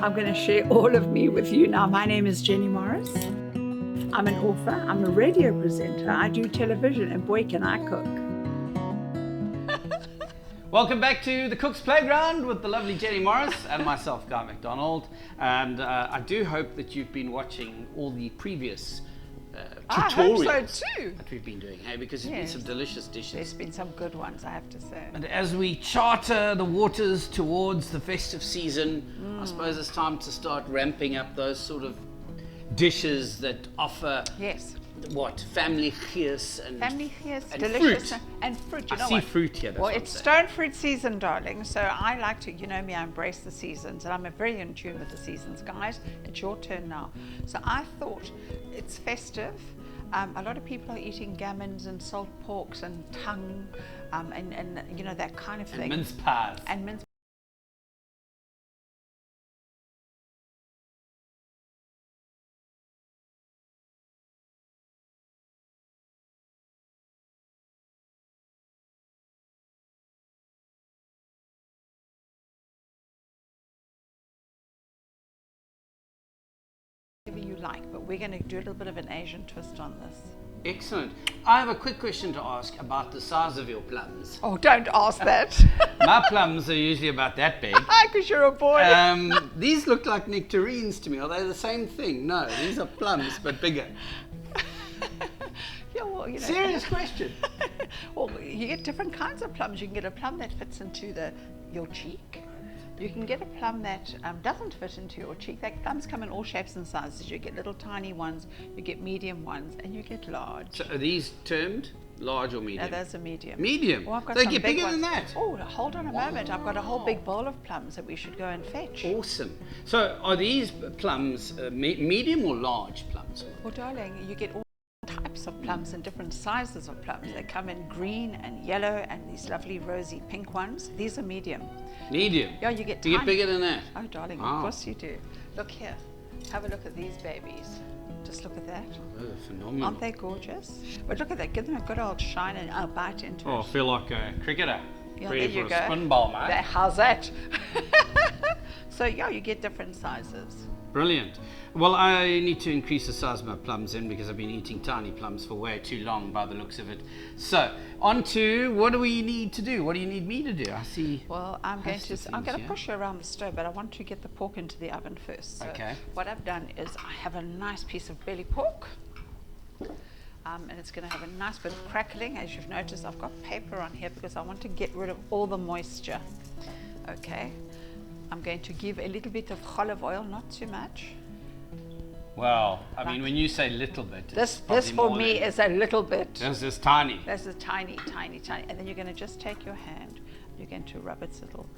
I'm going to share all of me with you now. My name is Jenny Morris. I'm an author, I'm a radio presenter, I do television, and boy can I cook. Welcome back to the Cook's Playground with the lovely Jenny Morris and myself, Guy McDonald. And I do hope that you've been watching all the previous tutorials I hope so too. that we've been doing, hey, because there's been some delicious dishes. There's been some good ones, I have to say. And as we charter the waters towards the festive season, I suppose it's time to start ramping up those sort of dishes that offer family gees and delicious fruit. And fruit. I see fruit here. Well, it's stone fruit season, darling. So I like to, you know me, I embrace the seasons, and I'm very in tune with the seasons, guys. It's your turn now. So I thought it's festive. A lot of people are eating gammons and salt porks and tongue, and you know that kind of thing. And mince pies. And mince. You like, but we're going to do a little bit of an Asian twist on this. Excellent. I have a quick question to ask about the size of your plums. Oh, don't ask that. My plums are usually about that big. Because you're a boy. These look like nectarines to me. Are they the same thing? No, these are plums, but bigger. Yeah, well, you know. Serious question. Well, you get different kinds of plums. You can get a plum that fits into your cheek. You can get a plum that doesn't fit into your cheek. Plums come in all shapes and sizes. You get little tiny ones, you get medium ones, and you get large. So are these termed large or medium? No, those are medium. Medium? Well, I've got they some get big bigger ones. than that? Oh, hold on a moment. I've got a whole big bowl of plums that we should go and fetch. Awesome. So are these plums medium or large plums? Well, darling, you get all types of plums and different sizes of plums. They come in green and yellow and these lovely rosy pink ones. These are medium. Medium? Yeah, you get Do you get bigger than that? Oh, darling, of course you do. Look here. Have a look at these babies. Just look at that. Oh, they're phenomenal. Aren't they gorgeous? But look at that. Give them a good old shine and I'll bite into it. Oh, I feel like a cricketer. Yeah, Ready there you for go. a spin bowl, mate. How's that? So, yeah, you get different sizes. Brilliant. Well, I need to increase the size of my plums in because I've been eating tiny plums for way too long by the looks of it. So, on to what do we need to do? What do you need me to do? I see. Well, I'm going to push you around the stove, but I want to get the pork into the oven first. So okay. What I've done is I have a nice piece of belly pork. And it's going to have a nice bit of crackling. As you've noticed, I've got paper on here because I want to get rid of all the moisture. Okay. I'm going to give a little bit of olive oil, not too much. Well, I mean, when you say little bit, this for me is a little bit. This is tiny. This is tiny, tiny, tiny. And then you're going to just take your hand. You're going to rub its little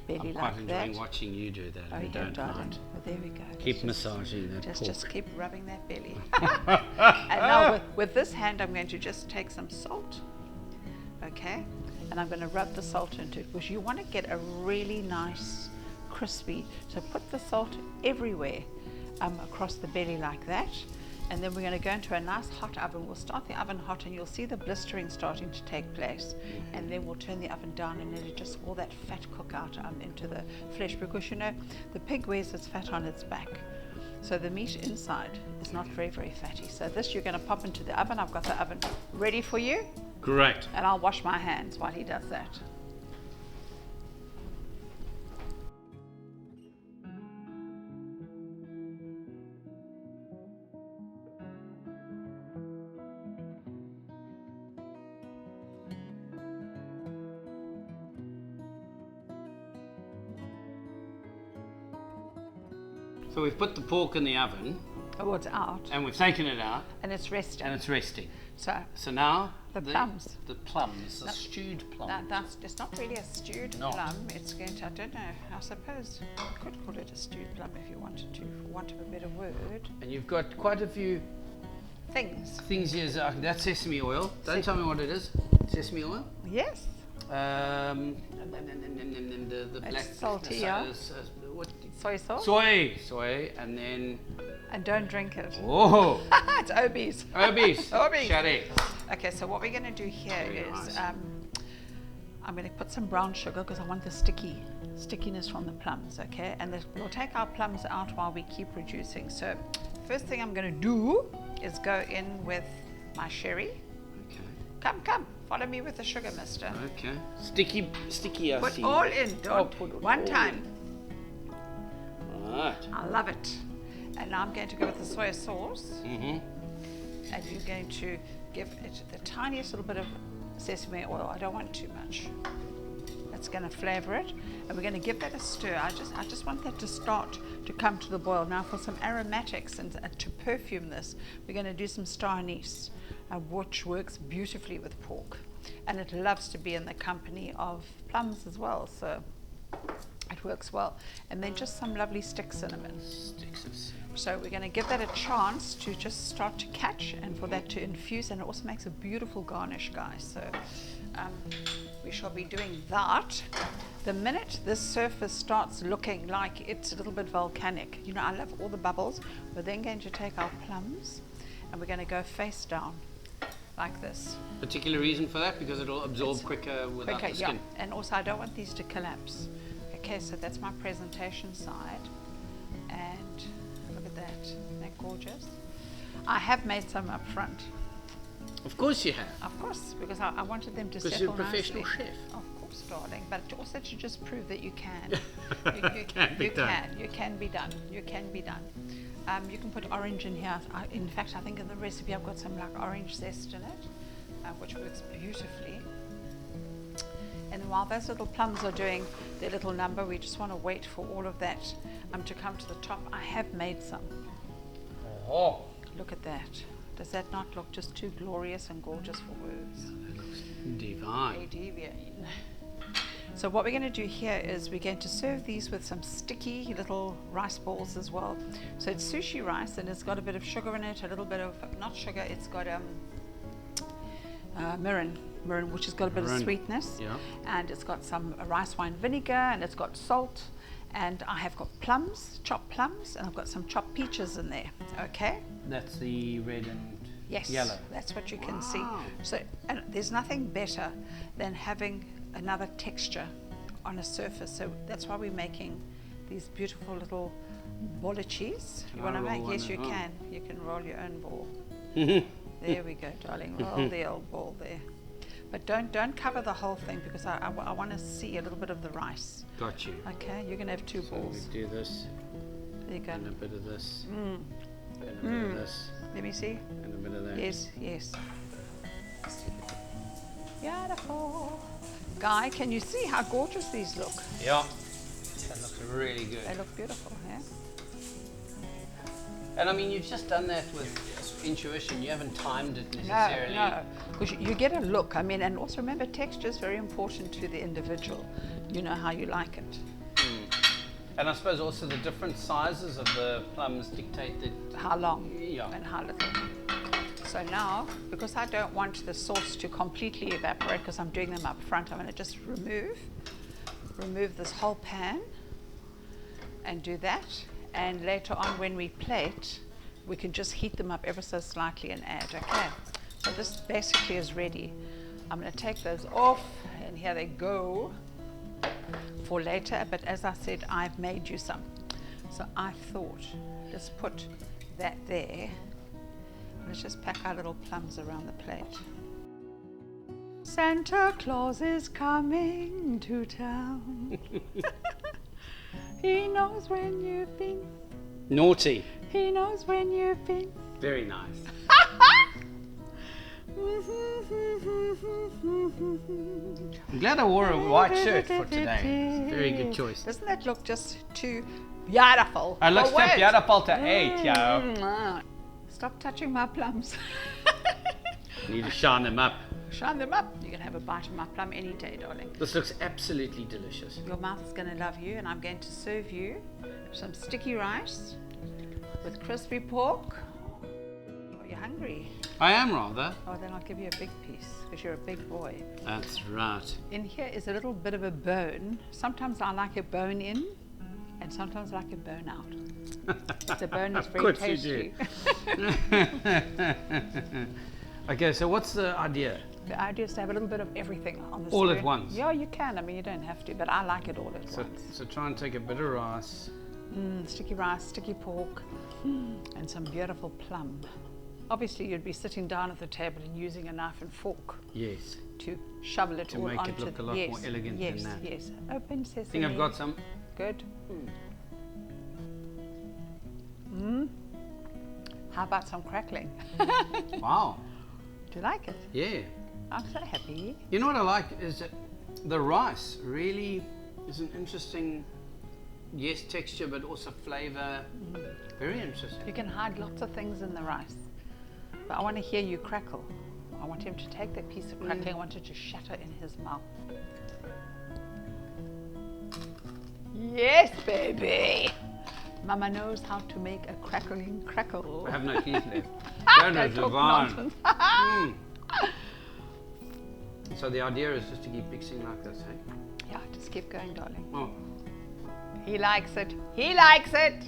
belly like that. I'm quite enjoying watching you do that. Oh, yeah, darling. Well, there we go. Keep massaging that pork. Just keep rubbing that belly. And now with this hand, I'm going to just take some salt. Okay? And I'm going to rub the salt into it because you want to get a really nice crispy. So put the salt everywhere across the belly like that. And then we're going to go into a nice hot oven. We'll start the oven hot and you'll see the blistering starting to take place. And then we'll turn the oven down and it'll just all that fat cook out into the flesh, because you know the pig wears its fat on its back. So the meat inside is not very, very fatty. So this you're going to pop into the oven. I've got the oven ready for you. Great. And I'll wash my hands while he does that. So we've put the pork in the oven. Oh, it's out. And we've taken it out. And it's resting. And it's resting. So now the plums. The plums, the stewed plum. It's not really a stewed plum. It's going to, I don't know, I suppose you could call it a stewed plum if you wanted to, for want of a better word. And you've got quite a few things here. That's sesame oil. Don't tell me what it is. Sesame oil? Yes. The black salty, yeah. Soy sauce. Soy, and then. And don't drink it. Oh. It's obese. Obese. Obese. Sherry. Okay, so what we're going to do here Very is nice. I'm going to put some brown sugar because I want the sticky stickiness from the plums, okay? And we'll take our plums out while we keep reducing. So first thing I'm going to do is go in with my sherry. Okay. Come, follow me with the sugar, mister. Okay. Sticky, I Put see. all in, don't put it one all time. In. Right. I love it. And now I'm going to go with the soy sauce. Mm-hmm. And you're going to give it the tiniest little bit of sesame oil. I don't want too much. That's going to flavor it. And we're going to give that a stir. I just want that to start to come to the boil. Now for some aromatics and to perfume this, we're going to do some star anise, which works beautifully with pork. And it loves to be in the company of plums as well. So it works well. And then just some lovely stick cinnamon. Sticks of cinnamon. So we're going to give that a chance to just start to catch and for that to infuse, and it also makes a beautiful garnish, guys. So we shall be doing that. The minute this surface starts looking like it's a little bit volcanic, you know, I love all the bubbles, we're then going to take our plums and we're going to go face down like this. Particular reason for that? Because it'll absorb quicker without the skin. Yeah. And also I don't want these to collapse. Okay, so that's my presentation side. And look at that. Isn't that gorgeous? I have made some up front. Of course you have. Of course, because I wanted them to Because settle you're a professional nicely. chef. Of course, darling. But also to just prove that you can. You Can be done. You can be done. You can be done. You can put orange in here. In fact, I think in the recipe I've got some like orange zest in it, which works beautifully. And while those little plums are doing their little number, we just want to wait for all of that to come to the top. I have made some. Oh. Look at that. Does that not look just too glorious and gorgeous for words? That looks divine. Divine. So what we're going to do here is we're going to serve these with some sticky little rice balls as well. So it's sushi rice and it's got a bit of sugar in it, a little bit of, not sugar, it's got mirin, which has got a bit of sweetness. Yeah. And it's got some rice wine vinegar and it's got salt. And I have got plums, chopped plums, and I've got some chopped peaches in there, okay? That's the red and Yes, yellow. that's what you can see. So and there's nothing better than having another texture on a surface. So that's why we're making these beautiful little boliches. You want to make? Yes, you can. You can roll your own ball. There we go, darling. Roll the old ball there. But don't cover the whole thing because I want to see a little bit of the rice. Got you. Okay, you're going to have two So balls. we do this. There you go. And a bit of this. And a bit of this. Let me see. And a bit of that. Yes. Beautiful. Guy, can you see how gorgeous these look? Yeah. That looks really good. They look beautiful, yeah? And I mean, you've just done that with intuition. You haven't timed it necessarily. No, because you get a look. I mean, and also remember, texture is very important to the individual. You know how you like it. And I suppose also the different sizes of the plums dictate that. How long Yeah. and how little. So now, because I don't want the sauce to completely evaporate because I'm doing them up front, I'm going to just remove this whole pan and do that. And later on when we plate, we can just heat them up ever so slightly and add, okay? So this basically is ready. I'm going to take those off and here they go for later, but as I said, I've made you some. So I thought, let's put that there. Let's just pack our little plums around the plate. Santa Claus is coming to town. He knows when you've been. Naughty. He knows when you've been. Very nice. I'm glad I wore a white shirt for today. It's a very good choice. Doesn't that look just too beautiful? It looks for too words? beautiful to eat, yo. Stop touching my plums. Need to shine them up. Shine them up. You can have a bite of my plum any day, darling. This looks absolutely delicious. Your mouth is going to love you, and I'm going to serve you some sticky rice with crispy pork. Are you hungry? I am rather. Oh, then I'll give you a big piece because you're a big boy. That's right. In here is a little bit of a bone. Sometimes I like a bone in, and sometimes I like a bone out. The bone is very tasty. Okay, so what's the idea? The idea is to have a little bit of everything on the All spoon. at once? Yeah, you can. I mean, you don't have to, but I like it all at once. So try and take a bit of rice. Sticky rice, sticky pork, and some beautiful plum. Obviously, you'd be sitting down at the table and using a knife and fork Yes. to shovel it To all make onto it look a lot more elegant yes, than that. Yes, open sesame. I think I've got some. Good. How about some crackling? Wow. Do you like it? Yeah. I'm so happy. You know what I like is that the rice really is an interesting, yes, texture, but also flavor. Very interesting. You can hide lots of things in the rice. But I want to hear you crackle. I want him to take that piece of crackling, I want it to shatter in his mouth. Yes, baby! Mama knows how to make a crackling crackle. I have no teeth left. That Don't is talk divine. nonsense. So the idea is just to keep mixing like this, hey? Yeah, just keep going, darling. Oh. He likes it. He likes it.